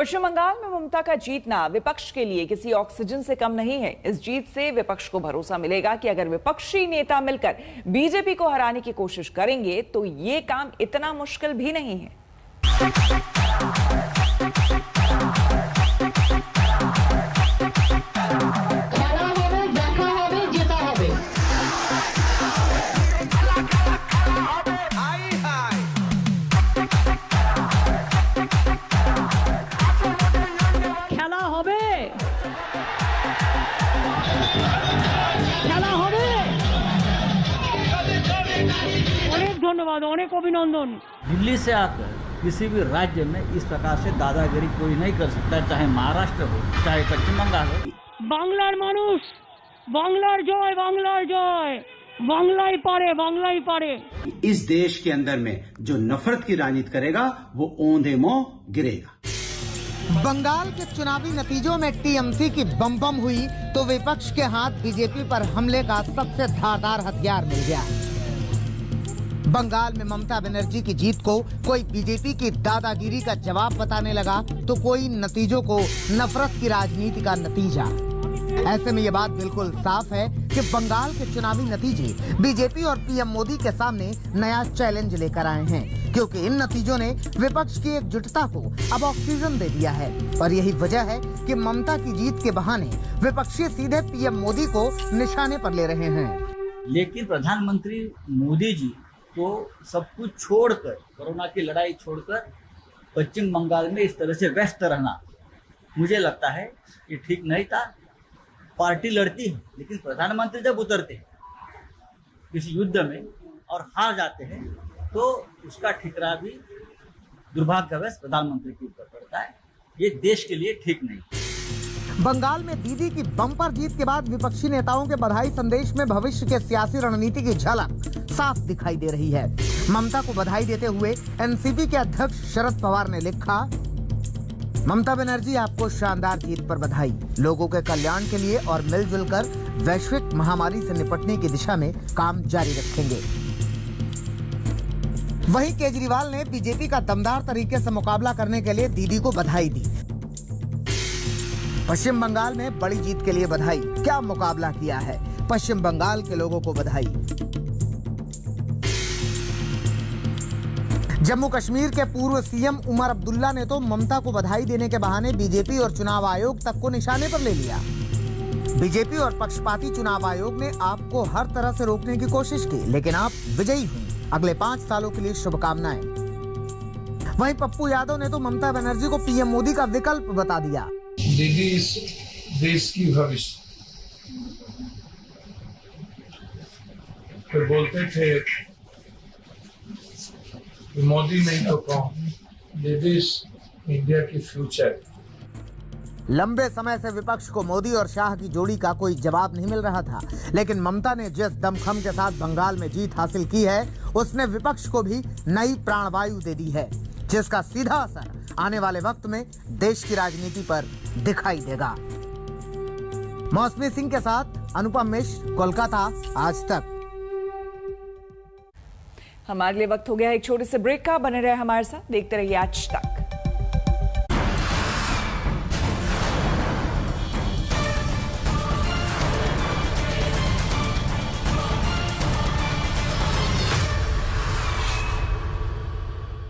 पश्चिम बंगाल में ममता का जीतना विपक्ष के लिए किसी ऑक्सीजन से कम नहीं है। इस जीत से विपक्ष को भरोसा मिलेगा कि अगर विपक्षी नेता मिलकर बीजेपी को हराने की कोशिश करेंगे तो ये काम इतना मुश्किल भी नहीं है। धन्यवाद, अनेक अभिनंदन। दिल्ली से आकर किसी भी राज्य में इस प्रकार से दादागिरी कोई नहीं कर सकता, चाहे महाराष्ट्र हो चाहे पश्चिम बंगाल हो। बांग्लार मानुष, बांग्लार जय, बांग्लार जय, बांग्लाई पारे, बांग्लाई पारे। इस देश के अंदर में जो नफरत की राजनीति करेगा वो औंधे मुंह गिरेगा। बंगाल के चुनावी नतीजों में टीएमसी की बम हुई तो विपक्ष के हाथ बीजेपी पर हमले का सबसे धारदार हथियार मिल गया। बंगाल में ममता बनर्जी की जीत को कोई बीजेपी की दादागिरी का जवाब बताने लगा तो कोई नतीजों को नफरत की राजनीति का नतीजा। ऐसे में ये बात बिल्कुल साफ है कि बंगाल के चुनावी नतीजे बीजेपी और पीएम मोदी के सामने नया चैलेंज लेकर आए हैं, क्योंकि इन नतीजों ने विपक्ष की एकजुटता को अब ऑक्सीजन दे दिया है। और यही वजह है कि ममता की जीत के बहाने विपक्षी सीधे पीएम मोदी को निशाने पर ले रहे हैं। लेकिन प्रधानमंत्री मोदी जी तो सब कुछ छोड़कर, कोरोना की लड़ाई छोड़कर पश्चिम बंगाल में इस तरह से व्यस्त रहना मुझे लगता है कि ठीक नहीं था। पार्टी लड़ती है, लेकिन प्रधानमंत्री जब उतरते हैं किसी युद्ध में और हार जाते हैं तो उसका ठिकरा भी दुर्भाग्यवश प्रधानमंत्री के ऊपर पड़ता है। ये देश के लिए ठीक नहीं। बंगाल में दीदी की बम्पर जीत के बाद विपक्षी नेताओं के बधाई संदेश में भविष्य के सियासी रणनीति की झलक साफ दिखाई दे रही है। ममता को बधाई देते हुए एनसीपी के अध्यक्ष शरद पवार ने लिखा, ममता बनर्जी आपको शानदार जीत पर बधाई। लोगों के कल्याण के लिए और मिलजुल कर वैश्विक महामारी से निपटने की दिशा में काम जारी रखेंगे। वहीं केजरीवाल ने बीजेपी का दमदार तरीके से मुकाबला करने के लिए दीदी को बधाई दी। पश्चिम बंगाल में बड़ी जीत के लिए बधाई। क्या मुकाबला किया है, पश्चिम बंगाल के लोगों को बधाई। जम्मू कश्मीर के पूर्व सीएम उमर अब्दुल्ला ने तो ममता को बधाई देने के बहाने बीजेपी और चुनाव आयोग तक को निशाने पर ले लिया। बीजेपी और पक्षपाती चुनाव आयोग ने आपको हर तरह से रोकने की कोशिश की, लेकिन आप विजयी हुई। अगले 5 सालों के लिए शुभकामनाएं। वहीं पप्पू यादव ने तो ममता बनर्जी को पीएम मोदी का विकल्प बता दिया। दीदी इस देश की भविष्य। तो बोलते थे कि मोदी नहीं तो कौन, दीदी इस इंडिया की फ्यूचर। लंबे समय से विपक्ष को मोदी और शाह की जोड़ी का कोई जवाब नहीं मिल रहा था, लेकिन ममता ने जिस दमखम के साथ बंगाल में जीत हासिल की है उसने विपक्ष को भी नई प्राणवायु दे दी है, जिसका सीधा असर आने वाले वक्त में देश की राजनीति पर दिखाई देगा। मौसमी सिंह के साथ अनुपम मिश्र, कोलकाता, आज तक। हमारे लिए वक्त हो गया एक छोटे से ब्रेक का। बने रहे हमारे साथ, देखते रहिए आज तक।